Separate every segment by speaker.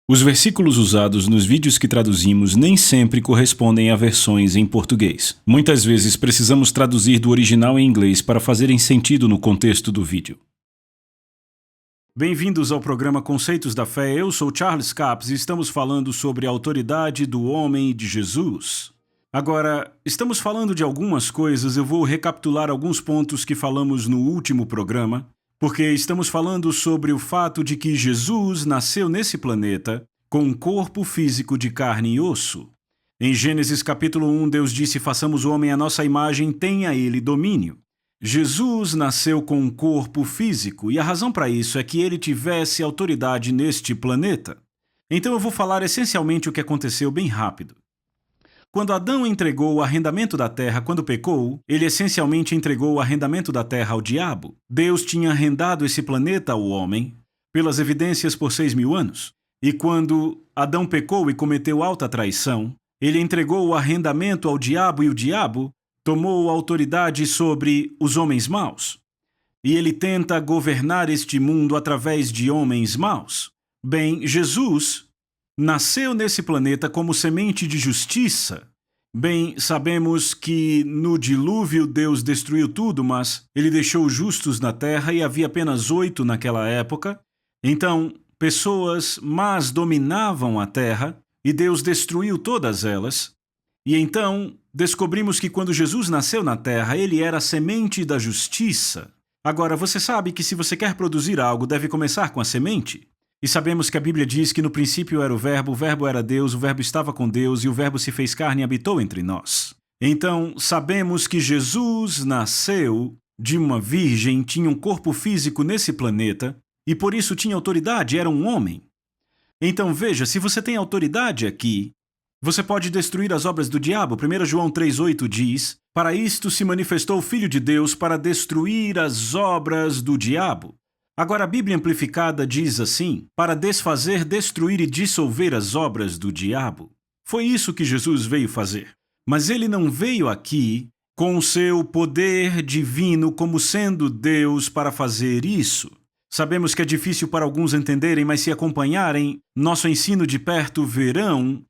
Speaker 1: Os versículos usados nos vídeos que traduzimos nem sempre correspondem a versões em português. Muitas vezes precisamos traduzir do original em inglês para fazerem sentido no contexto do vídeo. Bem-vindos ao programa Conceitos da Fé. Eu sou Charles Capps e estamos falando sobre a autoridade do homem e de Jesus. Agora, estamos falando de algumas coisas, eu vou recapitular alguns pontos que falamos no último programa, porque estamos falando sobre o fato de que Jesus nasceu nesse planeta com um corpo físico de carne e osso. Em Gênesis capítulo 1, Deus disse: façamos o homem à nossa imagem, tenha ele domínio. Jesus nasceu com um corpo físico e a razão para isso é que ele tivesse autoridade neste planeta. Então eu vou falar essencialmente o que aconteceu bem rápido. Quando Adão entregou o arrendamento da terra quando pecou, ele essencialmente entregou o arrendamento da terra ao diabo. Deus tinha arrendado esse planeta ao homem, pelas evidências por 6.000 anos. E quando Adão pecou e cometeu alta traição, ele entregou o arrendamento ao diabo e o diabo tomou autoridade sobre os homens maus. E ele tenta governar este mundo através de homens maus. Bem, Jesus nasceu nesse planeta como semente de justiça. Bem, sabemos que no dilúvio Deus destruiu tudo, mas ele deixou justos na terra e havia apenas 8 naquela época. Então, pessoas más dominavam a terra e Deus destruiu todas elas. E então, descobrimos que quando Jesus nasceu na terra, ele era a semente da justiça. Agora, você sabe que se você quer produzir algo, deve começar com a semente? E sabemos que a Bíblia diz que no princípio era o Verbo era Deus, o Verbo estava com Deus e o Verbo se fez carne e habitou entre nós. Então, sabemos que Jesus nasceu de uma virgem, tinha um corpo físico nesse planeta e por isso tinha autoridade, era um homem. Então veja, se você tem autoridade aqui, você pode destruir as obras do diabo. 1 João 3,8 diz: para isto se manifestou o Filho de Deus, para destruir as obras do diabo. Agora, a Bíblia Amplificada diz assim: para desfazer, destruir e dissolver as obras do diabo. Foi isso que Jesus veio fazer. Mas ele não veio aqui com o seu poder divino como sendo Deus para fazer isso. Sabemos que é difícil para alguns entenderem, mas se acompanharem nosso ensino de perto, verão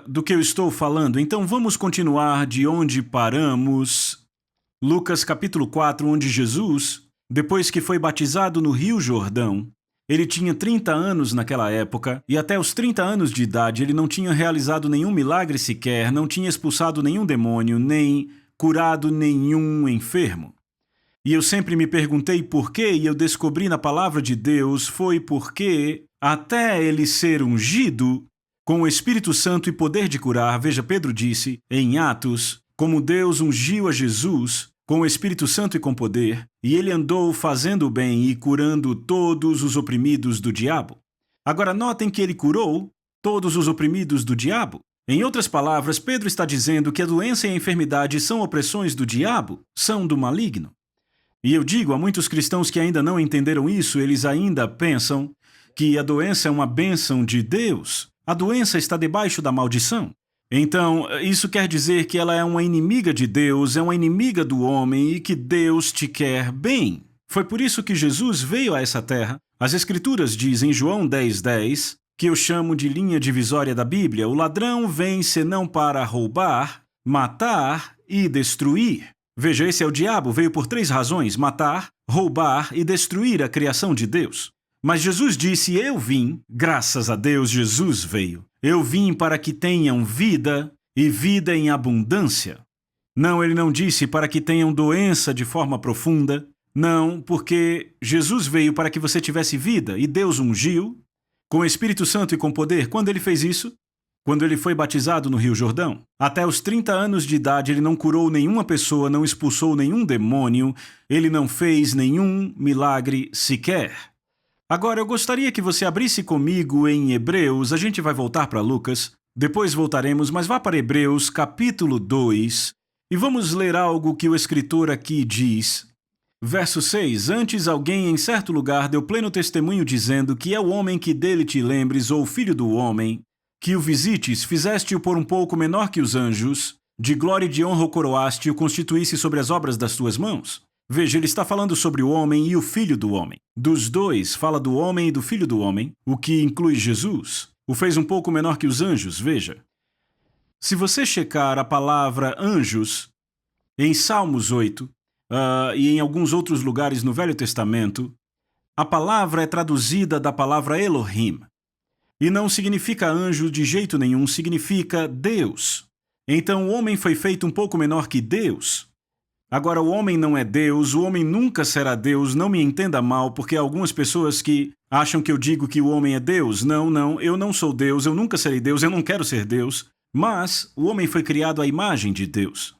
Speaker 1: do que eu estou falando. Então vamos continuar de onde paramos. Lucas capítulo 4, onde Jesus, depois que foi batizado no Rio Jordão, ele tinha 30 anos naquela época, e até os 30 anos de idade ele não tinha realizado nenhum milagre sequer, não tinha expulsado nenhum demônio, nem curado nenhum enfermo. E eu sempre me perguntei por quê, e eu descobri na palavra de Deus, foi porque até ele ser ungido com o Espírito Santo e poder de curar, veja, Pedro disse em Atos, como Deus ungiu a Jesus com o Espírito Santo e com poder, e ele andou fazendo o bem e curando todos os oprimidos do diabo. Agora notem que ele curou todos os oprimidos do diabo. Em outras palavras, Pedro está dizendo que a doença e a enfermidade são opressões do diabo, são do maligno. E eu digo a muitos cristãos que ainda não entenderam isso, eles ainda pensam que a doença é uma bênção de Deus. A doença está debaixo da maldição. Então, isso quer dizer que ela é uma inimiga de Deus, é uma inimiga do homem e que Deus te quer bem. Foi por isso que Jesus veio a essa terra. As Escrituras dizem em João 10,10, que eu chamo de linha divisória da Bíblia: o ladrão vem senão para roubar, matar e destruir. Veja, esse é o diabo, veio por 3 razões: matar, roubar e destruir a criação de Deus. Mas Jesus disse: eu vim, graças a Deus Jesus veio. Eu vim para que tenham vida e vida em abundância. Não, ele não disse para que tenham doença de forma profunda. Não, porque Jesus veio para que você tivesse vida e Deus ungiu com o Espírito Santo e com poder. Quando ele fez isso? Quando ele foi batizado no Rio Jordão. Até os 30 anos de idade ele não curou nenhuma pessoa, não expulsou nenhum demônio, ele não fez nenhum milagre sequer. Agora, eu gostaria que você abrisse comigo em Hebreus, a gente vai voltar para Lucas, depois voltaremos, mas vá para Hebreus, capítulo 2, e vamos ler algo que o escritor aqui diz. Verso 6, antes alguém em certo lugar deu pleno testemunho dizendo que é o homem que dele te lembres, ou o filho do homem, que o visites, fizeste-o por um pouco menor que os anjos, de glória e de honra o coroaste e o constituísse sobre as obras das tuas mãos. Veja, ele está falando sobre o homem e o filho do homem. Dos dois, fala do homem e do filho do homem, o que inclui Jesus. O fez um pouco menor que os anjos, veja. Se você checar a palavra anjos em Salmos 8 e em alguns outros lugares no Velho Testamento, a palavra é traduzida da palavra Elohim. E não significa anjo de jeito nenhum, significa Deus. Então o homem foi feito um pouco menor que Deus. Agora, o homem não é Deus, o homem nunca será Deus, não me entenda mal, porque há algumas pessoas que acham que eu digo que o homem é Deus. Não, eu não sou Deus, eu nunca serei Deus, eu não quero ser Deus. Mas o homem foi criado à imagem de Deus.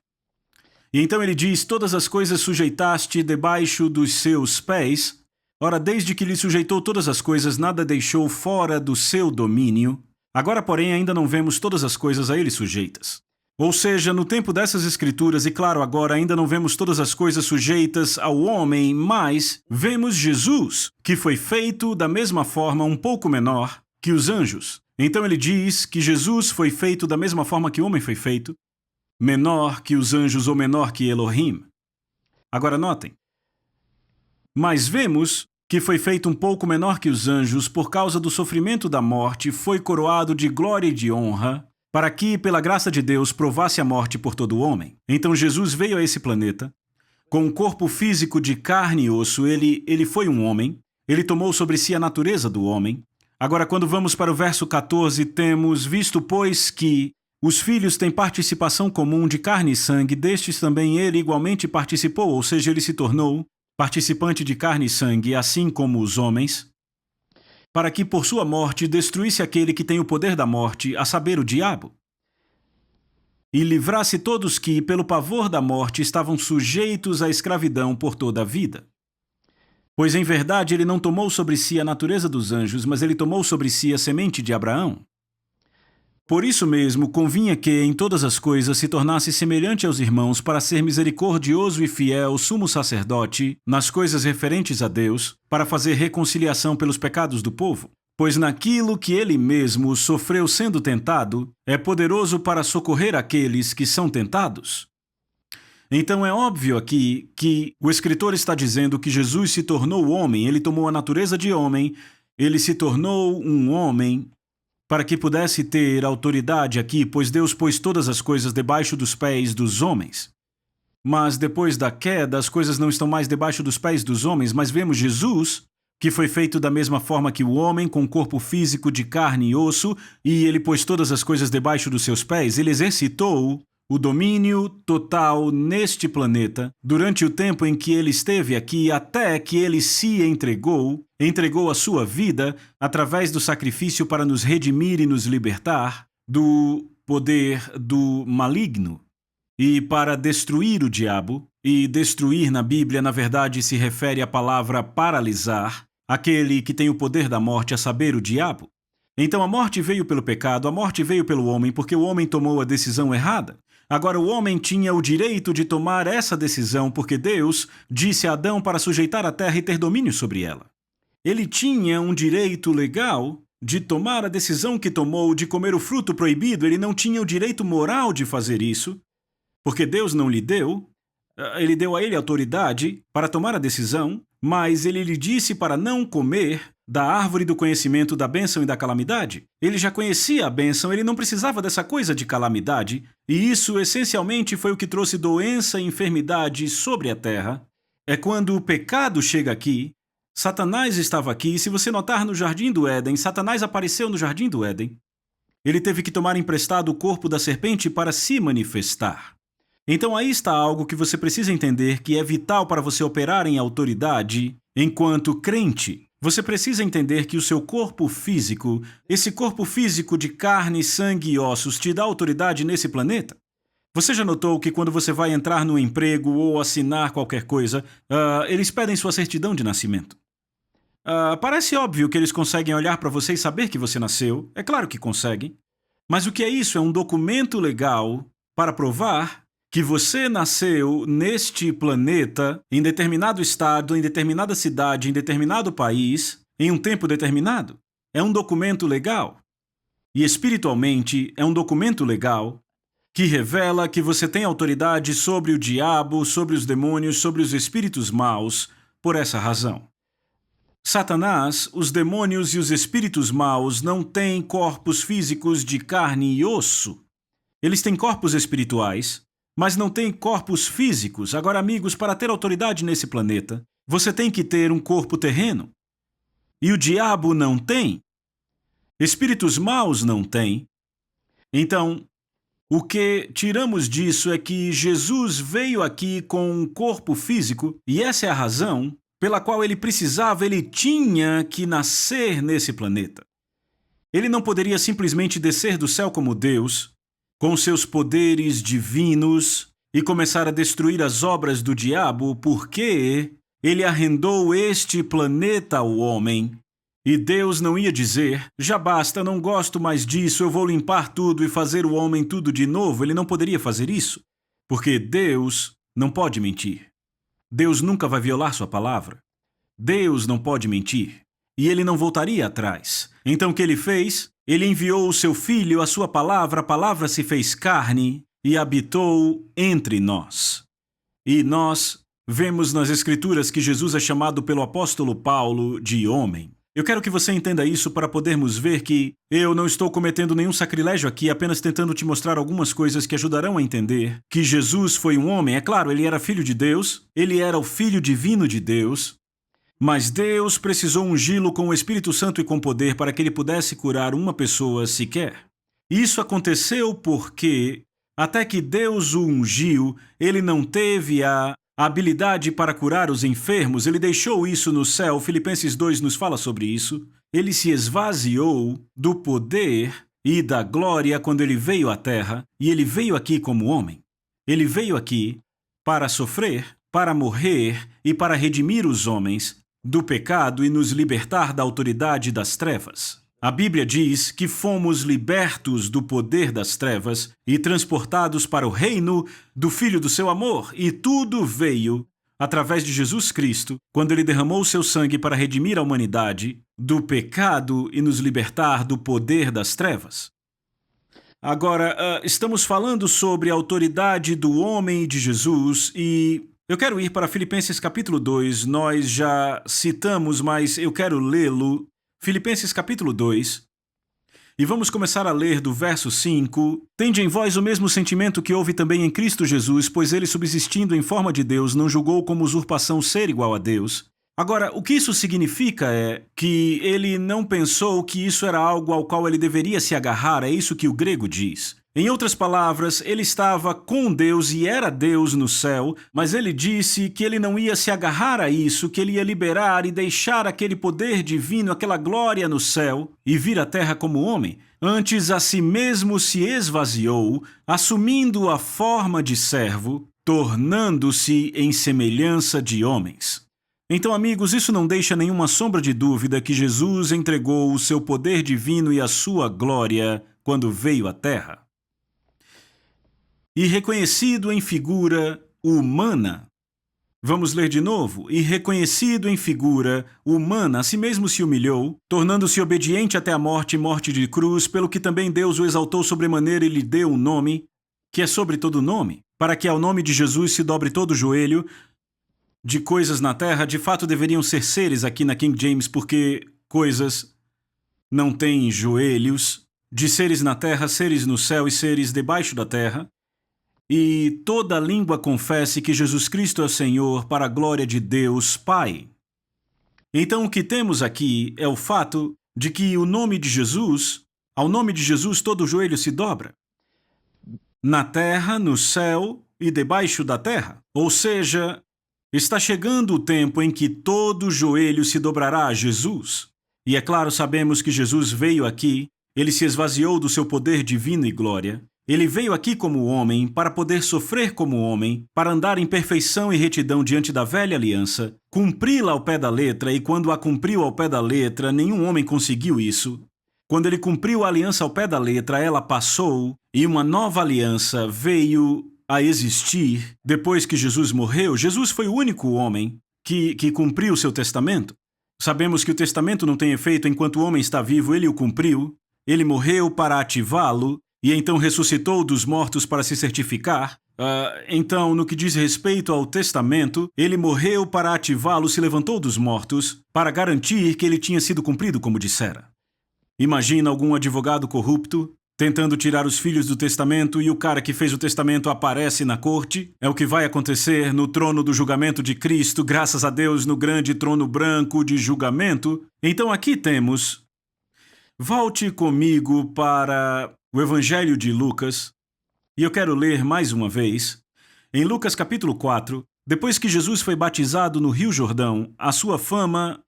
Speaker 1: E então ele diz, todas as coisas sujeitaste debaixo dos seus pés. Ora, desde que lhe sujeitou todas as coisas, nada deixou fora do seu domínio. Agora, porém, ainda não vemos todas as coisas a ele sujeitas. Ou seja, no tempo dessas escrituras, e claro, agora ainda não vemos todas as coisas sujeitas ao homem, mas vemos Jesus, que foi feito da mesma forma um pouco menor que os anjos. Então ele diz que Jesus foi feito da mesma forma que o homem foi feito, menor que os anjos ou menor que Elohim. Agora notem, mas vemos que foi feito um pouco menor que os anjos por causa do sofrimento da morte, foi coroado de glória e de honra, para que, pela graça de Deus, provasse a morte por todo o homem. Então Jesus veio a esse planeta, com um corpo físico de carne e osso, ele foi um homem, ele tomou sobre si a natureza do homem. Agora, quando vamos para o verso 14, temos, visto, pois, que os filhos têm participação comum de carne e sangue, destes também ele igualmente participou, ou seja, ele se tornou participante de carne e sangue, assim como os homens, para que por sua morte destruísse aquele que tem o poder da morte, a saber, o diabo, e livrasse todos que, pelo pavor da morte, estavam sujeitos à escravidão por toda a vida. Pois em verdade ele não tomou sobre si a natureza dos anjos, mas ele tomou sobre si a semente de Abraão. Por isso mesmo, convinha que, em todas as coisas, se tornasse semelhante aos irmãos para ser misericordioso e fiel sumo sacerdote nas coisas referentes a Deus, para fazer reconciliação pelos pecados do povo. Pois naquilo que ele mesmo sofreu sendo tentado, é poderoso para socorrer aqueles que são tentados. Então é óbvio aqui que o escritor está dizendo que Jesus se tornou homem, ele tomou a natureza de homem, ele se tornou um homem, para que pudesse ter autoridade aqui, pois Deus pôs todas as coisas debaixo dos pés dos homens. Mas depois da queda, as coisas não estão mais debaixo dos pés dos homens, mas vemos Jesus, que foi feito da mesma forma que o homem, com corpo físico de carne e osso, e ele pôs todas as coisas debaixo dos seus pés. Ele exercitou o domínio total neste planeta durante o tempo em que ele esteve aqui, até que ele se entregou a sua vida através do sacrifício para nos redimir e nos libertar do poder do maligno e para destruir o diabo. E destruir na Bíblia, na verdade, se refere à palavra paralisar, aquele que tem o poder da morte, a saber, o diabo. Então a morte veio pelo pecado, a morte veio pelo homem, porque o homem tomou a decisão errada. Agora o homem tinha o direito de tomar essa decisão, porque Deus disse a Adão para sujeitar a terra e ter domínio sobre ela. Ele tinha um direito legal de tomar a decisão que tomou de comer o fruto proibido. Ele não tinha o direito moral de fazer isso, porque Deus não lhe deu. Ele deu a ele autoridade para tomar a decisão, mas ele lhe disse para não comer da árvore do conhecimento da bênção e da calamidade. Ele já conhecia a bênção, ele não precisava dessa coisa de calamidade, e isso essencialmente foi o que trouxe doença e enfermidade sobre a terra. É quando o pecado chega aqui. Satanás estava aqui, e se você notar no Jardim do Éden, Satanás apareceu no Jardim do Éden. Ele teve que tomar emprestado o corpo da serpente para se manifestar. Então aí está algo que você precisa entender que é vital para você operar em autoridade enquanto crente. Você precisa entender que o seu corpo físico, esse corpo físico de carne, sangue e ossos, te dá autoridade nesse planeta? Você já notou que quando você vai entrar no emprego ou assinar qualquer coisa, eles pedem sua certidão de nascimento? Parece óbvio que eles conseguem olhar para você e saber que você nasceu. É claro que conseguem. Mas o que é isso? É um documento legal para provar que você nasceu neste planeta, em determinado estado, em determinada cidade, em determinado país, em um tempo determinado. É um documento legal. E espiritualmente é um documento legal que revela que você tem autoridade sobre o diabo, sobre os demônios, sobre os espíritos maus, por essa razão. Satanás, os demônios e os espíritos maus não têm corpos físicos de carne e osso. Eles têm corpos espirituais, mas não têm corpos físicos. Agora, amigos, para ter autoridade nesse planeta, você tem que ter um corpo terreno. E o diabo não tem. Espíritos maus não têm. Então, o que tiramos disso é que Jesus veio aqui com um corpo físico, e essa é a razão pela qual ele tinha que nascer nesse planeta. Ele não poderia simplesmente descer do céu como Deus, com seus poderes divinos, e começar a destruir as obras do diabo, porque ele arrendou este planeta ao homem. E Deus não ia dizer, já basta, não gosto mais disso, eu vou limpar tudo e fazer o homem tudo de novo. Ele não poderia fazer isso, porque Deus não pode mentir. Deus nunca vai violar sua palavra. Deus não pode mentir, e ele não voltaria atrás. Então o que ele fez? Ele enviou o seu Filho, a sua palavra, a palavra se fez carne e habitou entre nós. E nós vemos nas Escrituras que Jesus é chamado pelo apóstolo Paulo de homem. Eu quero que você entenda isso para podermos ver que eu não estou cometendo nenhum sacrilégio aqui, apenas tentando te mostrar algumas coisas que ajudarão a entender que Jesus foi um homem. É claro, ele era filho de Deus, ele era o Filho divino de Deus, mas Deus precisou ungí-lo com o Espírito Santo e com poder para que ele pudesse curar uma pessoa sequer. Isso aconteceu porque, até que Deus o ungiu, ele não teve a habilidade para curar os enfermos, ele deixou isso no céu. Filipenses 2 nos fala sobre isso. Ele se esvaziou do poder e da glória quando ele veio à terra, e ele veio aqui como homem. Ele veio aqui para sofrer, para morrer e para redimir os homens do pecado e nos libertar da autoridade das trevas. A Bíblia diz que fomos libertos do poder das trevas e transportados para o reino do Filho do seu amor. E tudo veio através de Jesus Cristo, quando ele derramou o seu sangue para redimir a humanidade do pecado e nos libertar do poder das trevas. Agora, estamos falando sobre a autoridade do homem e de Jesus, e eu quero ir para Filipenses capítulo 2. Nós já citamos, mas eu quero lê-lo. Filipenses capítulo 2, e vamos começar a ler do verso 5. Tende em vós o mesmo sentimento que houve também em Cristo Jesus, pois ele, subsistindo em forma de Deus, não julgou como usurpação ser igual a Deus. Agora, o que isso significa é que ele não pensou que isso era algo ao qual ele deveria se agarrar, é isso que o grego diz. Em outras palavras, ele estava com Deus e era Deus no céu, mas ele disse que ele não ia se agarrar a isso, que ele ia liberar e deixar aquele poder divino, aquela glória no céu, e vir à terra como homem. Antes, a si mesmo se esvaziou, assumindo a forma de servo, tornando-se em semelhança de homens. Então, amigos, isso não deixa nenhuma sombra de dúvida que Jesus entregou o seu poder divino e a sua glória quando veio à terra. E reconhecido em figura humana. Vamos ler de novo. E reconhecido em figura humana, a si mesmo se humilhou, tornando-se obediente até a morte, morte de cruz, pelo que também Deus o exaltou sobremaneira e lhe deu um nome, que é sobre todo nome, para que ao nome de Jesus se dobre todo o joelho de coisas na terra. De fato deveriam ser seres aqui na King James, porque coisas não têm joelhos, de seres na terra, seres no céu e seres debaixo da terra. E toda língua confesse que Jesus Cristo é o Senhor, para a glória de Deus Pai. Então o que temos aqui é o fato de que ao nome de Jesus todo o joelho se dobra. Na terra, no céu e debaixo da terra. Ou seja, está chegando o tempo em que todo joelho se dobrará a Jesus. E é claro, sabemos que Jesus veio aqui, ele se esvaziou do seu poder divino e glória. Ele veio aqui como homem para poder sofrer como homem, para andar em perfeição e retidão diante da velha aliança, cumpri-la ao pé da letra, e quando a cumpriu ao pé da letra, nenhum homem conseguiu isso. Quando ele cumpriu a aliança ao pé da letra, ela passou, e uma nova aliança veio a existir depois que Jesus morreu. Jesus foi o único homem que cumpriu o seu testamento. Sabemos que o testamento não tem efeito enquanto o homem está vivo, ele o cumpriu, ele morreu para ativá-lo, e então ressuscitou dos mortos para se certificar Então, no que diz respeito ao testamento, ele morreu para ativá-lo, se levantou dos mortos, para garantir que ele tinha sido cumprido como dissera. Imagina algum advogado corrupto tentando tirar os filhos do testamento e o cara que fez o testamento aparece na corte. É o que vai acontecer no trono do julgamento de Cristo, graças a Deus, no grande trono branco de julgamento. Então aqui temos... Volte comigo para o Evangelho de Lucas, e eu quero ler mais uma vez. Em Lucas capítulo 4, depois que Jesus foi batizado no Rio Jordão, a sua fama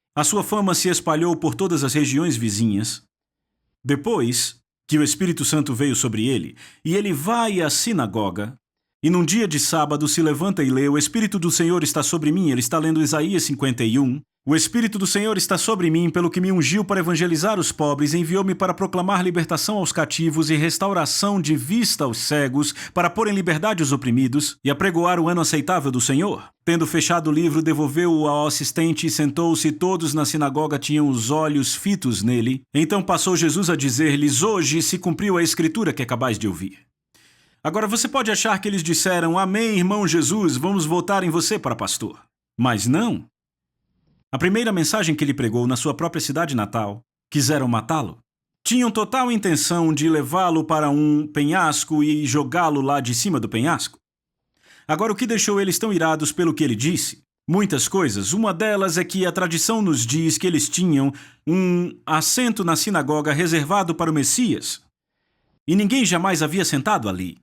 Speaker 1: se espalhou por todas as regiões vizinhas. Depois que o Espírito Santo veio sobre ele, e ele vai à sinagoga, e num dia de sábado se levanta e lê: O Espírito do Senhor está sobre mim. Ele está lendo Isaías 51. O Espírito do Senhor está sobre mim, pelo que me ungiu para evangelizar os pobres, enviou-me para proclamar libertação aos cativos e restauração de vista aos cegos, para pôr em liberdade os oprimidos e apregoar o ano aceitável do Senhor. Tendo fechado o livro, devolveu-o ao assistente e sentou-se. Todos na sinagoga tinham os olhos fitos nele. Então passou Jesus a dizer-lhes: Hoje se cumpriu a escritura que acabais de ouvir. Agora você pode achar que eles disseram: Amém, irmão Jesus, vamos votar em você para pastor. Mas não. A primeira mensagem que ele pregou na sua própria cidade natal, quiseram matá-lo. Tinham total intenção de levá-lo para um penhasco e jogá-lo lá de cima do penhasco. Agora, o que deixou eles tão irados pelo que ele disse? Muitas coisas. Uma delas é que a tradição nos diz que eles tinham um assento na sinagoga reservado para o Messias. E ninguém jamais havia sentado ali.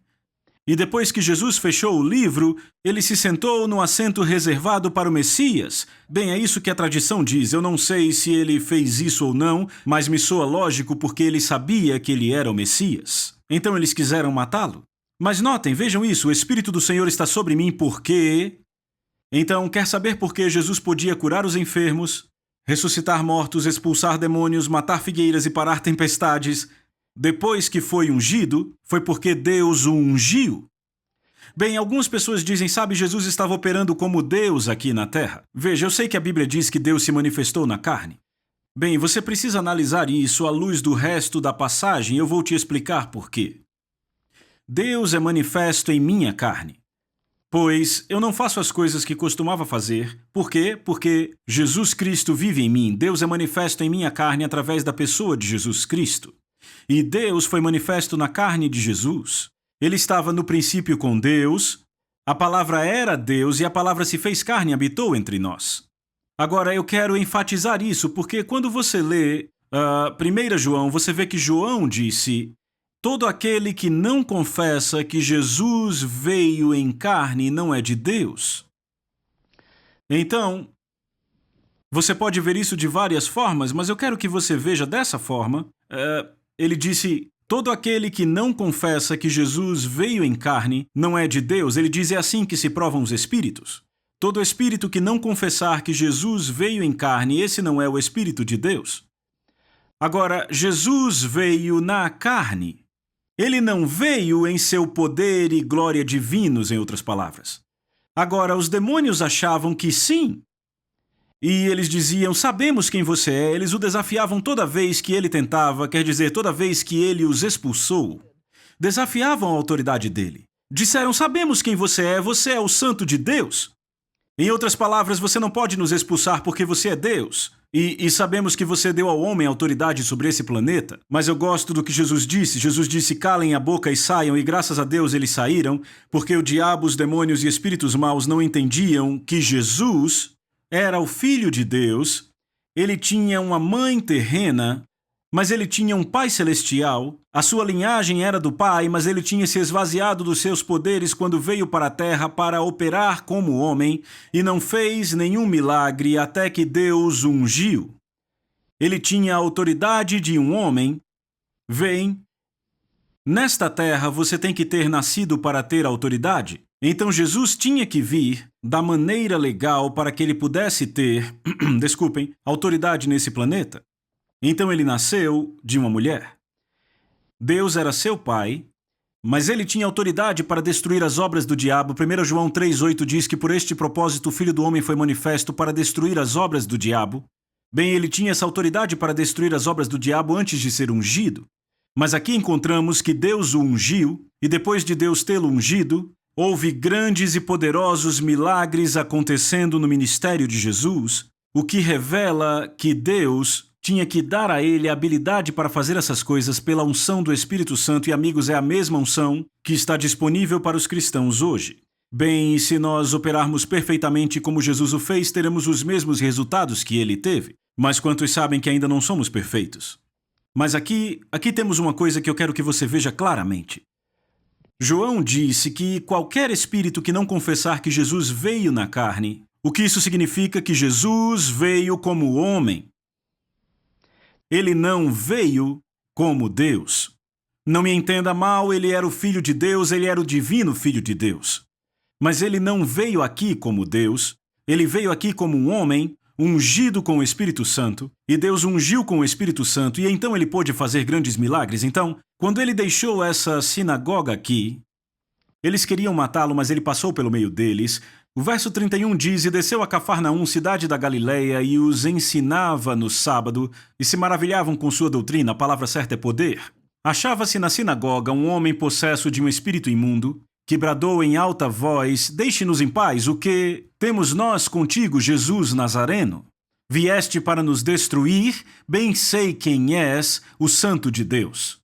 Speaker 1: E depois que Jesus fechou o livro, ele se sentou no assento reservado para o Messias. Bem, é isso que a tradição diz. Eu não sei se ele fez isso ou não, mas me soa lógico porque ele sabia que ele era o Messias. Então eles quiseram matá-lo. Mas notem, vejam isso, o Espírito do Senhor está sobre mim porque... Então, quer saber por que Jesus podia curar os enfermos, ressuscitar mortos, expulsar demônios, matar figueiras e parar tempestades... Depois que foi ungido, foi porque Deus o ungiu. Bem, algumas pessoas dizem, sabe, Jesus estava operando como Deus aqui na Terra. Veja, eu sei que a Bíblia diz que Deus se manifestou na carne. Bem, você precisa analisar isso à luz do resto da passagem, eu vou te explicar por quê. Deus é manifesto em minha carne. Pois eu não faço as coisas que costumava fazer. Por quê? Porque Jesus Cristo vive em mim. Deus é manifesto em minha carne através da pessoa de Jesus Cristo. E Deus foi manifesto na carne de Jesus. Ele estava no princípio com Deus, a palavra era Deus e a palavra se fez carne e habitou entre nós. Agora, eu quero enfatizar isso porque quando você lê 1 João, você vê que João disse: todo aquele que não confessa que Jesus veio em carne não é de Deus. Então, você pode ver isso de várias formas, mas eu quero que você veja dessa forma. Ele disse, todo aquele que não confessa que Jesus veio em carne não é de Deus. Ele diz, é assim que se provam os espíritos. Todo espírito que não confessar que Jesus veio em carne, esse não é o Espírito de Deus. Agora, Jesus veio na carne. Ele não veio em seu poder e glória divinos, em outras palavras. Agora, os demônios achavam que sim. E eles diziam, sabemos quem você é. Eles o desafiavam toda vez que ele tentava, quer dizer, toda vez que ele os expulsou. Desafiavam a autoridade dele. Disseram, sabemos quem você é o Santo de Deus. Em outras palavras, você não pode nos expulsar porque você é Deus. E sabemos que você deu ao homem autoridade sobre esse planeta. Mas eu gosto do que Jesus disse. Jesus disse, calem a boca e saiam, e graças a Deus eles saíram, porque o diabo, os demônios e espíritos maus não entendiam que Jesus era o Filho de Deus, ele tinha uma mãe terrena, mas ele tinha um pai celestial, a sua linhagem era do pai, mas ele tinha se esvaziado dos seus poderes quando veio para a terra para operar como homem e não fez nenhum milagre até que Deus o ungiu. Ele tinha a autoridade de um homem. Vem, nesta terra você tem que ter nascido para ter autoridade. Então Jesus tinha que vir da maneira legal para que ele pudesse ter, autoridade nesse planeta. Então ele nasceu de uma mulher. Deus era seu pai, mas ele tinha autoridade para destruir as obras do diabo. 1 João 3,8 diz que por este propósito o Filho do Homem foi manifesto para destruir as obras do diabo. Bem, ele tinha essa autoridade para destruir as obras do diabo antes de ser ungido. Mas aqui encontramos que Deus o ungiu, e depois de Deus tê-lo ungido, houve grandes e poderosos milagres acontecendo no ministério de Jesus, o que revela que Deus tinha que dar a ele a habilidade para fazer essas coisas pela unção do Espírito Santo, e amigos, é a mesma unção que está disponível para os cristãos hoje. Bem, se nós operarmos perfeitamente como Jesus o fez, teremos os mesmos resultados que ele teve. Mas quantos sabem que ainda não somos perfeitos? Mas aqui temos uma coisa que eu quero que você veja claramente. João disse que qualquer espírito que não confessar que Jesus veio na carne, o que isso significa? Que Jesus veio como homem. Ele não veio como Deus. Não me entenda mal, ele era o Filho de Deus, ele era o divino Filho de Deus. Mas ele não veio aqui como Deus, ele veio aqui como um homem, ungido com o Espírito Santo, e Deus ungiu com o Espírito Santo, e então ele pôde fazer grandes milagres. Então, quando ele deixou essa sinagoga aqui, eles queriam matá-lo, mas ele passou pelo meio deles. O verso 31 diz: E desceu a Cafarnaum, cidade da Galileia, e os ensinava no sábado, e se maravilhavam com sua doutrina. A palavra certa é poder. Achava-se na sinagoga um homem possesso de um espírito imundo, que bradou em alta voz: Deixe-nos em paz, o que temos nós contigo, Jesus Nazareno? Vieste para nos destruir? Bem sei quem és, o Santo de Deus.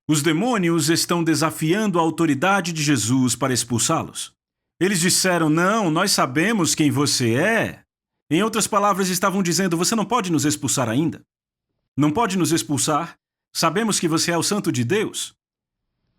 Speaker 1: Os demônios estão desafiando a autoridade de Jesus para expulsá-los. Eles disseram: Não, nós sabemos quem você é. Em outras palavras, estavam dizendo: Você não pode nos expulsar ainda. Não pode nos expulsar. Sabemos que você é o Santo de Deus.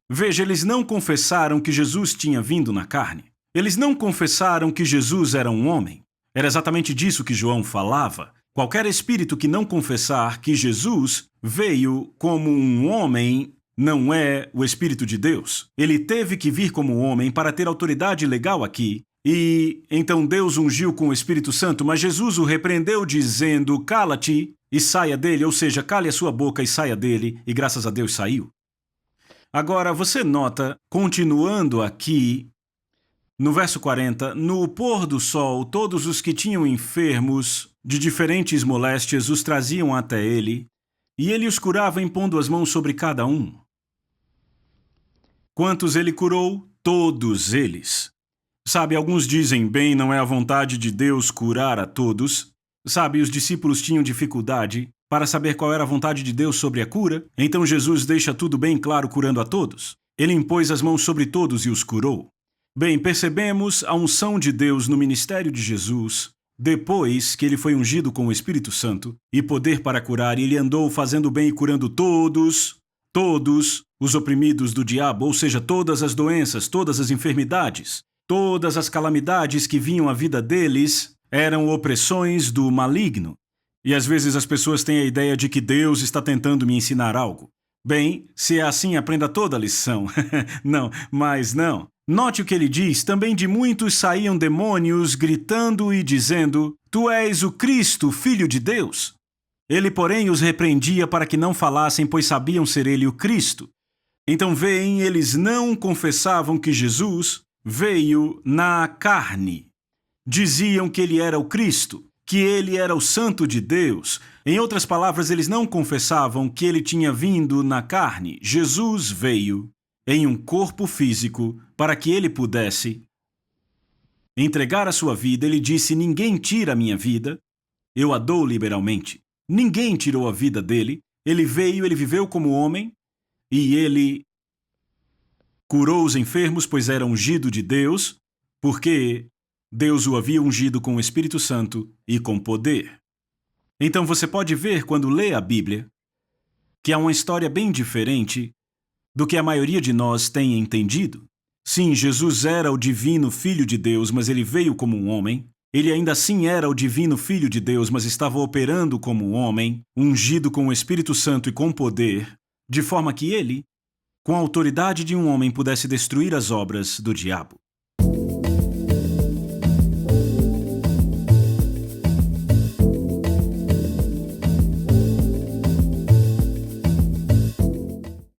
Speaker 1: Veja, eles não confessaram que Jesus tinha vindo na carne. Eles não confessaram que Jesus era um homem. Era exatamente disso que João falava. Qualquer espírito que não confessar que Jesus veio como um homem não é o Espírito de Deus. Ele teve que vir como homem para ter autoridade legal aqui. E então Deus ungiu com o Espírito Santo, mas Jesus o repreendeu dizendo: Cala-te e saia dele, ou seja, cale a sua boca e saia dele, e graças a Deus saiu. Agora, você nota, continuando aqui, no verso 40, no pôr do sol, todos os que tinham enfermos de diferentes moléstias os traziam até ele, e ele os curava impondo as mãos sobre cada um. Quantos ele curou? Todos eles. Sabe, alguns dizem: bem, não é a vontade de Deus curar a todos. Sabe, os discípulos tinham dificuldade para saber qual era a vontade de Deus sobre a cura. Então Jesus deixa tudo bem claro, curando a todos. Ele impôs as mãos sobre todos e os curou. Bem, percebemos a unção de Deus no ministério de Jesus, depois que ele foi ungido com o Espírito Santo e poder para curar, e ele andou fazendo bem e curando todos os oprimidos do diabo, ou seja, todas as doenças, todas as enfermidades, todas as calamidades que vinham à vida deles eram opressões do maligno. E às vezes as pessoas têm a ideia de que Deus está tentando me ensinar algo. Bem, se é assim, aprenda toda a lição. Não, mas não. Note o que ele diz: também de muitos saíam demônios, gritando e dizendo: Tu és o Cristo, Filho de Deus. Ele, porém, os repreendia para que não falassem, pois sabiam ser ele o Cristo. Então, veem, eles não confessavam que Jesus veio na carne. Diziam que ele era o Cristo, que ele era o Santo de Deus. Em outras palavras, eles não confessavam que ele tinha vindo na carne. Jesus veio em um corpo físico para que ele pudesse entregar a sua vida. Ele disse: Ninguém tira a minha vida, eu a dou liberalmente. Ninguém tirou a vida dele. Ele veio, ele viveu como homem e ele curou os enfermos, pois era ungido de Deus, porque Deus o havia ungido com o Espírito Santo e com poder. Então você pode ver, quando lê a Bíblia, que há uma história bem diferente do que a maioria de nós tem entendido. Sim, Jesus era o divino Filho de Deus, mas ele veio como um homem. Ele ainda assim era o divino Filho de Deus, mas estava operando como um homem, ungido com o Espírito Santo e com poder, de forma que ele, com a autoridade de um homem, pudesse destruir as obras do diabo.